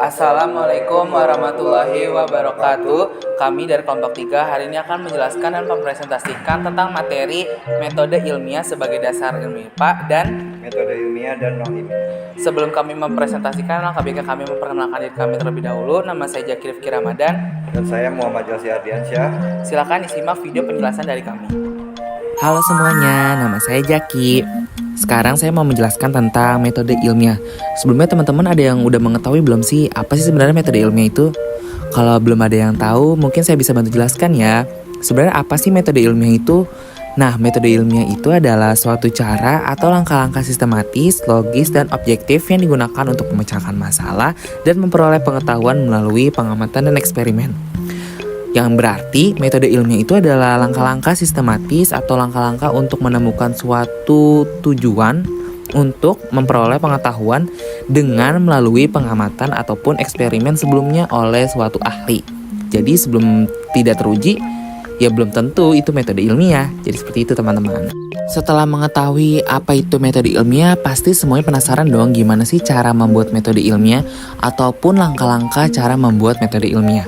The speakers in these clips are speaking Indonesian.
Assalamualaikum warahmatullahi wabarakatuh. Kami dari kelompok 3 hari ini akan menjelaskan dan mempresentasikan tentang materi metode ilmiah sebagai dasar ilmu IPA dan metode ilmiah dan non-ilmiah. Sebelum kami mempresentasikan, langkah baiknya kami memperkenalkan diri kami terlebih dahulu. Nama saya Jaki Rifki Ramadan. Dan saya Muhammad Jalsi Ardiansyah. Silakan disimak video penjelasan dari kami. Halo semuanya, nama saya Jaki. Sekarang saya mau menjelaskan tentang metode ilmiah. Sebelumnya teman-teman ada yang udah mengetahui belum sih apa sih sebenarnya metode ilmiah itu? Kalau belum ada yang tahu, mungkin saya bisa bantu jelaskan ya. Sebenarnya apa sih metode ilmiah itu? Nah, metode ilmiah itu adalah suatu cara atau langkah-langkah sistematis, logis, dan objektif yang digunakan untuk memecahkan masalah dan memperoleh pengetahuan melalui pengamatan dan eksperimen. Yang berarti metode ilmiah itu adalah langkah-langkah sistematis atau langkah-langkah untuk menemukan suatu tujuan untuk memperoleh pengetahuan dengan melalui pengamatan ataupun eksperimen sebelumnya oleh suatu ahli. Jadi sebelum tidak teruji, ya belum tentu itu metode ilmiah. Jadi seperti itu teman-teman. Setelah mengetahui apa itu metode ilmiah, pasti semuanya penasaran dong gimana sih cara membuat metode ilmiah ataupun langkah-langkah cara membuat metode ilmiah.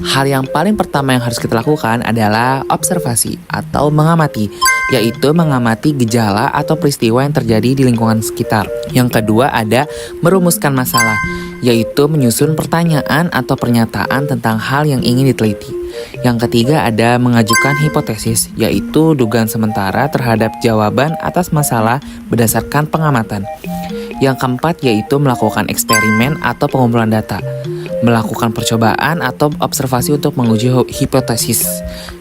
Hal yang paling pertama yang harus kita lakukan adalah observasi atau mengamati, yaitu mengamati gejala atau peristiwa yang terjadi di lingkungan sekitar. Yang kedua ada merumuskan masalah, yaitu menyusun pertanyaan atau pernyataan tentang hal yang ingin diteliti. Yang ketiga ada mengajukan hipotesis, yaitu dugaan sementara terhadap jawaban atas masalah berdasarkan pengamatan. Yang keempat yaitu melakukan eksperimen atau pengumpulan data, melakukan percobaan atau observasi untuk menguji hipotesis.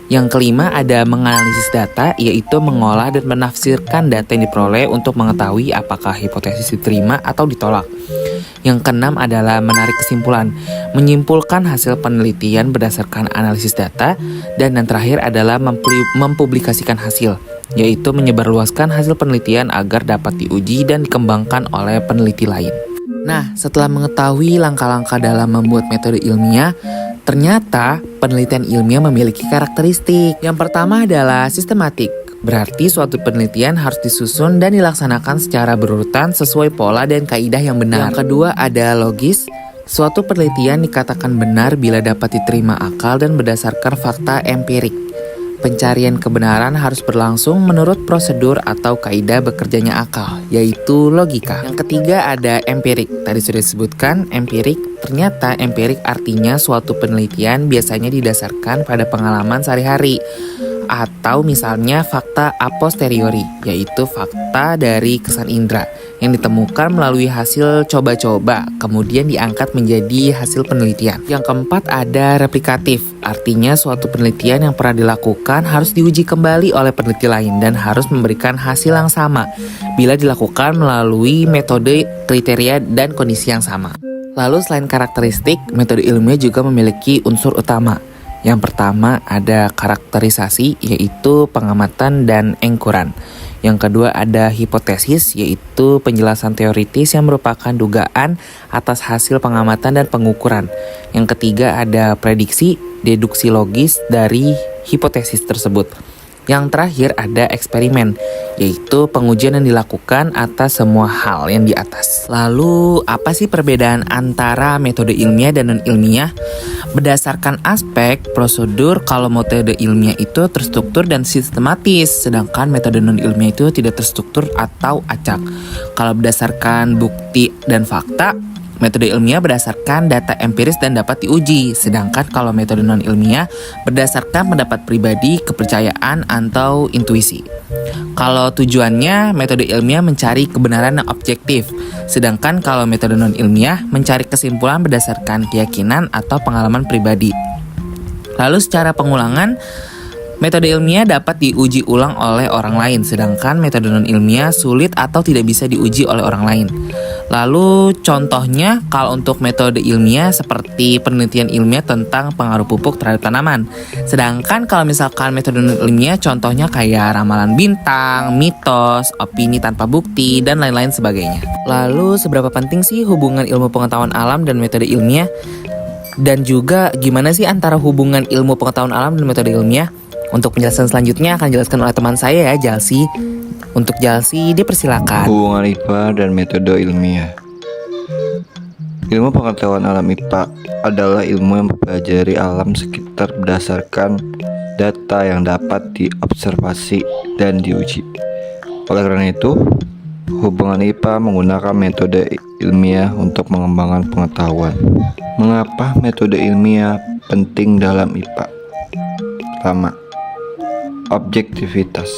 Yang kelima ada menganalisis data, yaitu mengolah dan menafsirkan data yang diperoleh untuk mengetahui apakah hipotesis diterima atau ditolak. Yang keenam adalah menarik kesimpulan, menyimpulkan hasil penelitian berdasarkan analisis data. Dan yang terakhir adalah mempublikasikan hasil, yaitu menyebarluaskan hasil penelitian agar dapat diuji dan dikembangkan oleh peneliti lain. Nah, setelah mengetahui langkah-langkah dalam membuat metode ilmiah, ternyata penelitian ilmiah memiliki karakteristik. Yang pertama adalah sistematik. Berarti suatu penelitian harus disusun dan dilaksanakan secara berurutan sesuai pola dan kaidah yang benar. Yang kedua ada logis. Suatu penelitian dikatakan benar bila dapat diterima akal dan berdasarkan fakta empirik. Pencarian kebenaran harus berlangsung menurut prosedur atau kaidah bekerjanya akal, yaitu logika. Yang ketiga ada empirik. Tadi sudah disebutkan empirik. Ternyata empirik artinya suatu penelitian biasanya didasarkan pada pengalaman sehari-hari. Atau misalnya fakta a posteriori, yaitu fakta dari kesan indera yang ditemukan melalui hasil coba-coba, kemudian diangkat menjadi hasil penelitian. Yang keempat ada replikatif, artinya suatu penelitian yang pernah dilakukan harus diuji kembali oleh peneliti lain dan harus memberikan hasil yang sama bila dilakukan melalui metode, kriteria, dan kondisi yang sama. Lalu selain karakteristik, metode ilmiah juga memiliki unsur utama. Yang pertama ada karakterisasi, yaitu pengamatan dan engkuran. Yang kedua ada hipotesis, yaitu penjelasan teoritis yang merupakan dugaan atas hasil pengamatan dan pengukuran. Yang ketiga ada prediksi, deduksi logis dari hipotesis tersebut. Yang terakhir ada eksperimen, yaitu pengujian yang dilakukan atas semua hal yang di atas. Lalu apa sih perbedaan antara metode ilmiah dan non-ilmiah? Berdasarkan aspek prosedur, kalau metode ilmiah itu terstruktur dan sistematis, sedangkan metode non-ilmiah itu tidak terstruktur atau acak. Kalau berdasarkan bukti dan fakta, metode ilmiah berdasarkan data empiris dan dapat diuji, sedangkan kalau metode non-ilmiah berdasarkan pendapat pribadi, kepercayaan, atau intuisi. Kalau tujuannya, metode ilmiah mencari kebenaran yang objektif, sedangkan kalau metode non-ilmiah mencari kesimpulan berdasarkan keyakinan atau pengalaman pribadi. Lalu secara pengulangan, metode ilmiah dapat diuji ulang oleh orang lain, sedangkan metode non-ilmiah sulit atau tidak bisa diuji oleh orang lain. Lalu contohnya kalau untuk metode ilmiah seperti penelitian ilmiah tentang pengaruh pupuk terhadap tanaman. Sedangkan kalau misalkan metode non-ilmiah contohnya kayak ramalan bintang, mitos, opini tanpa bukti, dan lain-lain sebagainya. Lalu seberapa penting sih hubungan ilmu pengetahuan alam dan metode ilmiah? Dan juga gimana sih antara hubungan ilmu pengetahuan alam dan metode ilmiah? Untuk penjelasan selanjutnya akan dijelaskan oleh teman saya ya, Jalsi. Untuk Jalsi, dipersilakan. Hubungan IPA dan metode ilmiah. Ilmu pengetahuan alam IPA adalah ilmu yang mempelajari alam sekitar berdasarkan data yang dapat diobservasi dan diuji. Oleh karena itu, hubungan IPA menggunakan metode ilmiah untuk mengembangkan pengetahuan. Mengapa metode ilmiah penting dalam IPA? Pertama, objektivitas,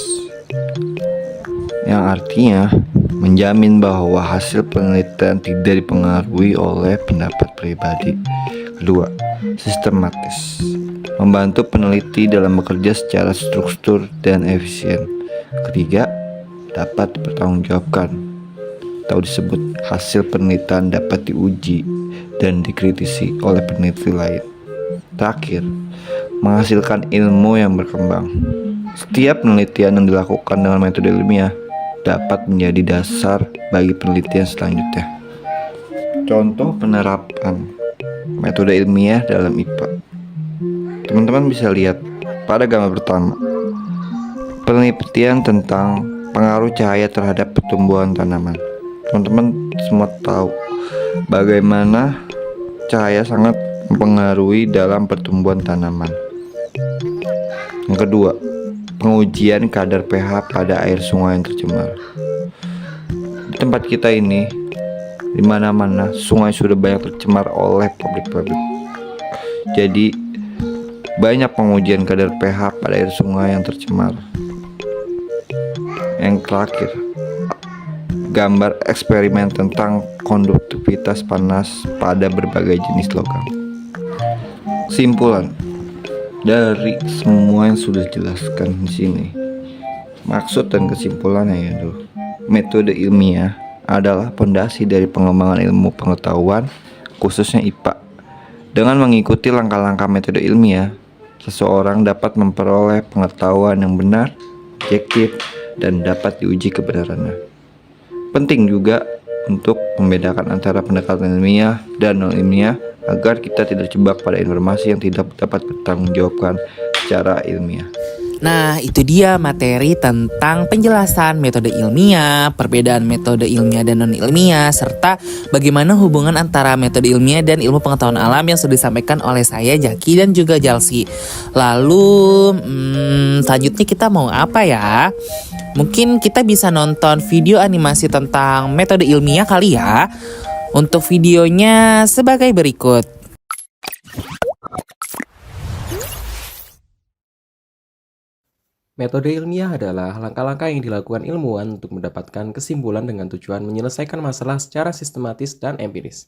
yang artinya menjamin bahwa hasil penelitian tidak dipengaruhi oleh pendapat pribadi. Kedua, sistematis, membantu peneliti dalam bekerja secara struktur dan efisien. Ketiga, dapat dipertanggungjawabkan atau disebut hasil penelitian dapat diuji dan dikritisi oleh peneliti lain. Terakhir, menghasilkan ilmu yang berkembang. Setiap penelitian yang dilakukan dengan metode ilmiah dapat menjadi dasar bagi penelitian selanjutnya. Contoh penerapan metode ilmiah dalam IPA. Teman-teman bisa lihat pada gambar pertama, penelitian tentang pengaruh cahaya terhadap pertumbuhan tanaman. Teman-teman semua tahu bagaimana cahaya sangat mempengaruhi dalam pertumbuhan tanaman. Yang kedua, pengujian kadar pH pada air sungai yang tercemar. Di tempat kita ini, di mana-mana sungai sudah banyak tercemar oleh pabrik-pabrik. Jadi, banyak pengujian kadar pH pada air sungai yang tercemar. Yang terakhir, gambar eksperimen tentang konduktivitas panas pada berbagai jenis logam. Kesimpulan dari semua yang sudah dijelaskan di sini, maksud dan kesimpulannya yaitu metode ilmiah adalah pondasi dari pengembangan ilmu pengetahuan, khususnya IPA. Dengan mengikuti langkah-langkah metode ilmiah, seseorang dapat memperoleh pengetahuan yang benar, objektif, dan dapat diuji kebenarannya. Penting juga untuk membedakan antara pendekatan ilmiah dan non-ilmiah agar kita tidak terjebak pada informasi yang tidak dapat bertanggungjawabkan secara ilmiah. Nah, itu dia materi tentang penjelasan metode ilmiah, perbedaan metode ilmiah dan non-ilmiah, serta bagaimana hubungan antara metode ilmiah dan ilmu pengetahuan alam yang sudah disampaikan oleh saya, Jaki, dan juga Jalsi. Lalu, selanjutnya kita mau apa ya? Mungkin kita bisa nonton video animasi tentang metode ilmiah kali ya. Untuk videonya sebagai berikut. Metode ilmiah adalah langkah-langkah yang dilakukan ilmuwan untuk mendapatkan kesimpulan dengan tujuan menyelesaikan masalah secara sistematis dan empiris.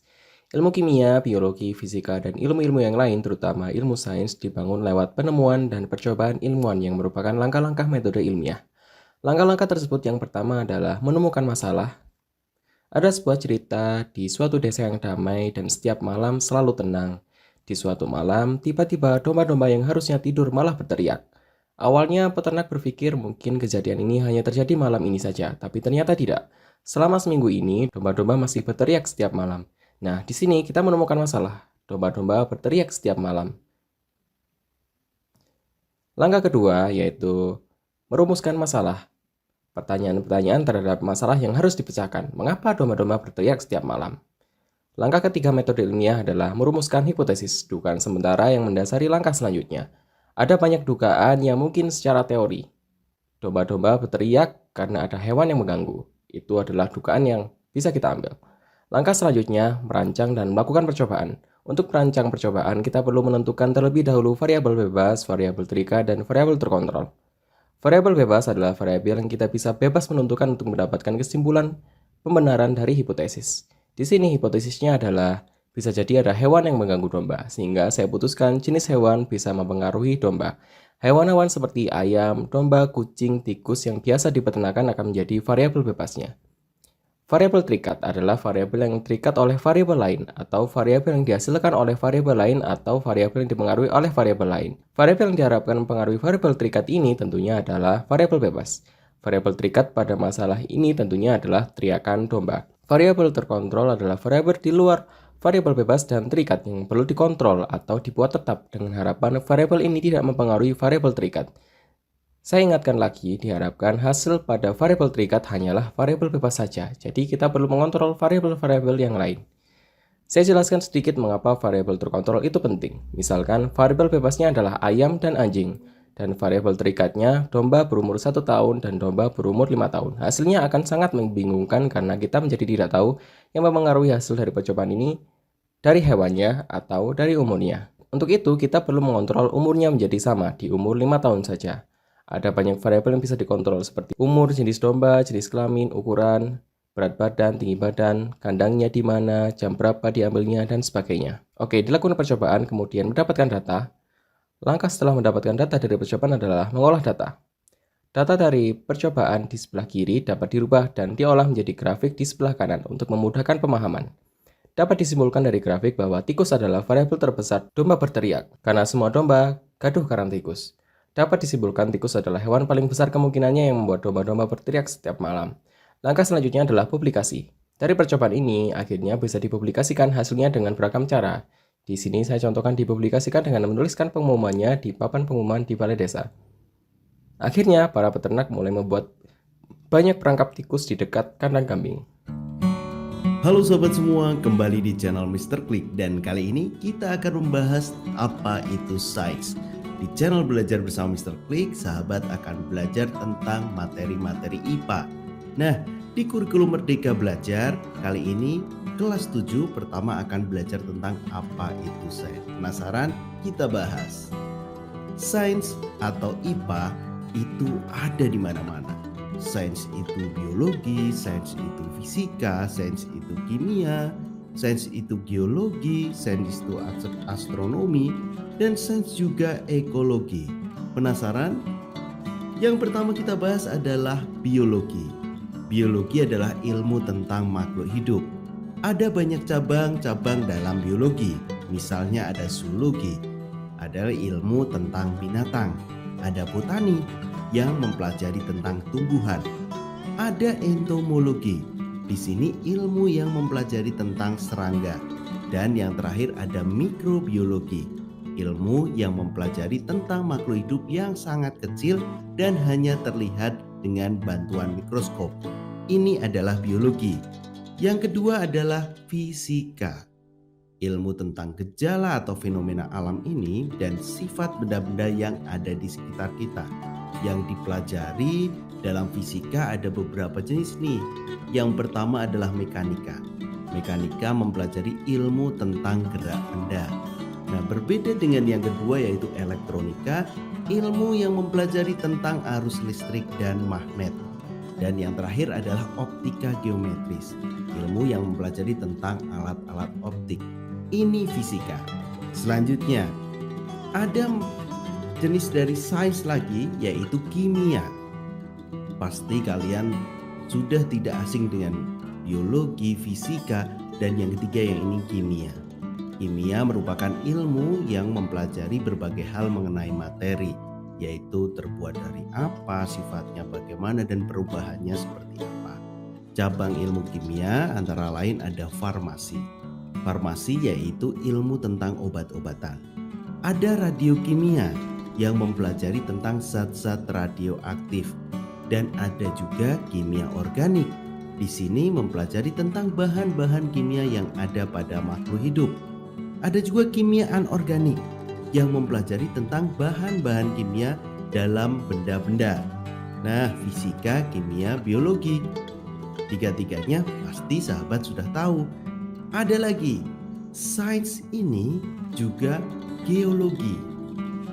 Ilmu kimia, biologi, fisika, dan ilmu-ilmu yang lain, terutama ilmu sains, dibangun lewat penemuan dan percobaan ilmuwan yang merupakan langkah-langkah metode ilmiah. Langkah-langkah tersebut yang pertama adalah menemukan masalah. Ada sebuah cerita di suatu desa yang damai dan setiap malam selalu tenang. Di suatu malam, tiba-tiba domba-domba yang harusnya tidur malah berteriak. Awalnya peternak berpikir mungkin kejadian ini hanya terjadi malam ini saja, tapi ternyata tidak. Selama seminggu ini, domba-domba masih berteriak setiap malam. Nah, di sini kita menemukan masalah. Domba-domba berteriak setiap malam. Langkah kedua yaitu merumuskan masalah. Pertanyaan-pertanyaan terhadap masalah yang harus dipecahkan. Mengapa domba-domba berteriak setiap malam? Langkah ketiga metode ilmiah adalah merumuskan hipotesis, dugaan sementara yang mendasari langkah selanjutnya. Ada banyak dugaan yang mungkin secara teori. Domba-domba berteriak karena ada hewan yang mengganggu. Itu adalah dugaan yang bisa kita ambil. Langkah selanjutnya, merancang dan melakukan percobaan. Untuk merancang percobaan, kita perlu menentukan terlebih dahulu variabel bebas, variabel terikat, dan variabel terkontrol. Variabel bebas adalah variabel yang kita bisa bebas menentukan untuk mendapatkan kesimpulan pembenaran dari hipotesis. Di sini hipotesisnya adalah bisa jadi ada hewan yang mengganggu domba, sehingga saya putuskan jenis hewan bisa mempengaruhi domba. Hewan-hewan seperti ayam, domba, kucing, tikus yang biasa di peternakan akan menjadi variabel bebasnya. Variabel terikat adalah variabel yang terikat oleh variabel lain, atau variabel yang dihasilkan oleh variabel lain, atau variabel yang dipengaruhi oleh variabel lain. Variabel yang diharapkan mempengaruhi variabel terikat ini tentunya adalah variabel bebas. Variabel terikat pada masalah ini tentunya adalah teriakan domba. Variabel terkontrol adalah variabel di luar variabel bebas dan terikat yang perlu dikontrol atau dibuat tetap dengan harapan variabel ini tidak mempengaruhi variabel terikat. Saya ingatkan lagi, diharapkan hasil pada variabel terikat hanyalah variabel bebas saja, jadi kita perlu mengontrol variabel-variabel yang lain. Saya jelaskan sedikit mengapa variabel terkontrol itu penting. Misalkan, variabel bebasnya adalah ayam dan anjing, dan variabel terikatnya domba berumur 1 tahun dan domba berumur 5 tahun. Hasilnya akan sangat membingungkan karena kita menjadi tidak tahu yang mempengaruhi hasil dari percobaan ini dari hewannya atau dari umurnya. Untuk itu, kita perlu mengontrol umurnya menjadi sama di umur 5 tahun saja. Ada banyak variabel yang bisa dikontrol seperti umur, jenis domba, jenis kelamin, ukuran, berat badan, tinggi badan, kandangnya di mana, jam berapa diambilnya, dan sebagainya. Oke, dilakukan percobaan, kemudian mendapatkan data. Langkah setelah mendapatkan data dari percobaan adalah mengolah data. Data dari percobaan di sebelah kiri dapat dirubah dan diolah menjadi grafik di sebelah kanan untuk memudahkan pemahaman. Dapat disimpulkan dari grafik bahwa tikus adalah variabel terbesar domba berteriak, karena semua domba gaduh karena tikus. Dapat disimpulkan tikus adalah hewan paling besar kemungkinannya yang membuat domba-domba berteriak setiap malam. Langkah selanjutnya adalah publikasi. Dari percobaan ini, akhirnya bisa dipublikasikan hasilnya dengan beragam cara. Di sini saya contohkan dipublikasikan dengan menuliskan pengumumannya di papan pengumuman di balai desa. Akhirnya, para peternak mulai membuat banyak perangkap tikus di dekat kandang kambing. Halo sobat semua, kembali di channel Mr. Klik dan kali ini kita akan membahas apa itu sains. Di channel Belajar Bersama Mr. Klik, sahabat akan belajar tentang materi-materi IPA. Nah, di kurikulum Merdeka Belajar kali ini kelas 7 pertama akan belajar tentang apa itu sains. Penasaran? Kita bahas. Sains atau IPA itu ada di mana-mana. Sains itu biologi, sains itu fisika, sains itu kimia, sains itu geologi, sains itu astronomi, dan sains juga ekologi. Penasaran? Yang pertama kita bahas adalah biologi. Biologi adalah ilmu tentang makhluk hidup. Ada banyak cabang-cabang dalam biologi. Misalnya ada zoologi, adalah ilmu tentang binatang. Ada botani yang mempelajari tentang tumbuhan. Ada entomologi. Di sini ilmu yang mempelajari tentang serangga. Dan yang terakhir ada mikrobiologi. Ilmu yang mempelajari tentang makhluk hidup yang sangat kecil dan hanya terlihat dengan bantuan mikroskop. Ini adalah biologi. Yang kedua adalah fisika. Ilmu tentang gejala atau fenomena alam ini dan sifat benda-benda yang ada di sekitar kita. Yang dipelajari dalam fisika ada beberapa jenis nih. Yang pertama adalah mekanika. Mekanika mempelajari ilmu tentang gerak benda. Nah, berbeda dengan yang kedua yaitu elektronika, ilmu yang mempelajari tentang arus listrik dan magnet. Dan yang terakhir adalah optika geometris, ilmu yang mempelajari tentang alat-alat optik. Ini fisika. Selanjutnya, ada jenis dari sains lagi yaitu kimia. Pasti kalian sudah tidak asing dengan biologi, fisika, dan yang ketiga yang ini kimia. Kimia merupakan ilmu yang mempelajari berbagai hal mengenai materi, yaitu terbuat dari apa, sifatnya bagaimana, dan perubahannya seperti apa. Cabang ilmu kimia antara lain ada farmasi. Farmasi yaitu ilmu tentang obat-obatan. Ada radiokimia yang mempelajari tentang zat-zat radioaktif. Dan ada juga kimia organik. Di sini mempelajari tentang bahan-bahan kimia yang ada pada makhluk hidup. Ada juga kimia anorganik yang mempelajari tentang bahan-bahan kimia dalam benda-benda. Nah, fisika, kimia, biologi. Tiga-tiganya pasti sahabat sudah tahu. Ada lagi, sains ini juga geologi.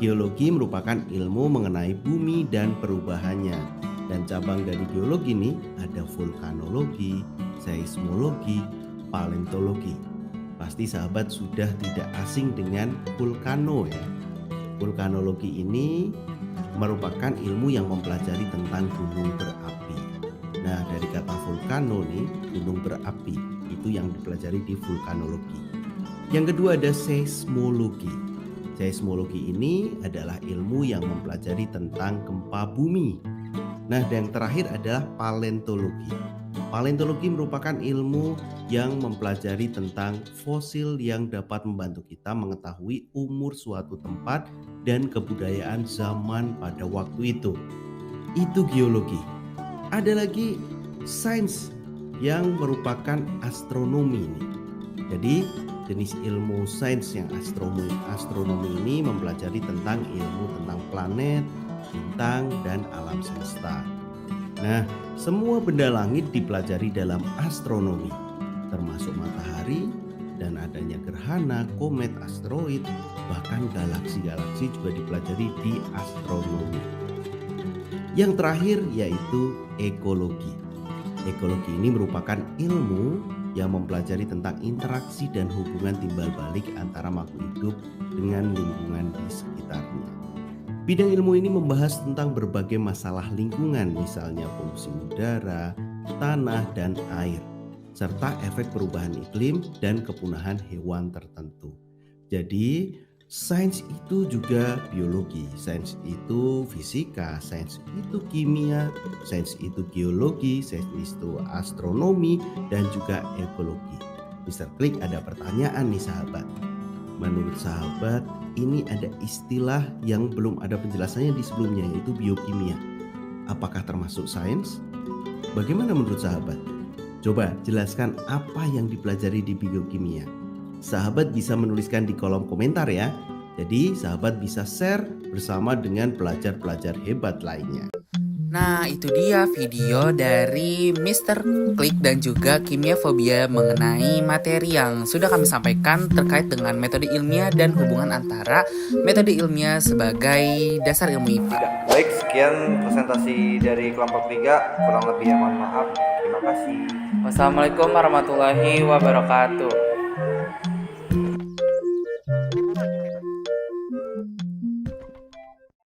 Geologi merupakan ilmu mengenai bumi dan perubahannya. Dan cabang dari geologi ini ada vulkanologi, seismologi, paleontologi. Pasti sahabat sudah tidak asing dengan vulkano ya. Vulkanologi ini merupakan ilmu yang mempelajari tentang gunung berapi. Nah, dari kata vulkano nih, gunung berapi, itu yang dipelajari di vulkanologi. Yang kedua ada seismologi. Seismologi ini adalah ilmu yang mempelajari tentang gempa bumi. Nah, dan yang terakhir adalah paleontologi. Paleontologi merupakan ilmu yang mempelajari tentang fosil yang dapat membantu kita mengetahui umur suatu tempat dan kebudayaan zaman pada waktu itu. Itu geologi. Ada lagi sains yang merupakan astronomi. Jadi jenis ilmu sains yang astronomi ini mempelajari tentang ilmu tentang planet, bintang, dan alam semesta. Nah, semua benda langit dipelajari dalam astronomi, termasuk matahari dan adanya gerhana, komet, asteroid, bahkan galaksi-galaksi juga dipelajari di astronomi. Yang terakhir yaitu ekologi. Ekologi ini merupakan ilmu yang mempelajari tentang interaksi dan hubungan timbal balik antara makhluk hidup dengan lingkungan di sekitarnya. Bidang ilmu ini membahas tentang berbagai masalah lingkungan, misalnya polusi udara, tanah, dan air, serta efek perubahan iklim dan kepunahan hewan tertentu. Jadi, sains itu juga biologi, sains itu fisika, sains itu kimia, sains itu geologi, sains itu astronomi, dan juga ekologi. Mr. Klik ada pertanyaan nih sahabat. Menurut sahabat, ini ada istilah yang belum ada penjelasannya di sebelumnya, yaitu biokimia. Apakah termasuk sains? Bagaimana menurut sahabat? Coba jelaskan apa yang dipelajari di biokimia. Sahabat bisa menuliskan di kolom komentar ya. Jadi sahabat bisa share bersama dengan pelajar-pelajar hebat lainnya. Nah, itu dia video dari Mr. Klik dan juga Kimia Fobia mengenai materi yang sudah kami sampaikan terkait dengan metode ilmiah dan hubungan antara metode ilmiah sebagai dasar ilmu IPA. Baik, sekian presentasi dari kelompok 3. Kurang lebih mohon maaf. Terima kasih. Wassalamualaikum warahmatullahi wabarakatuh.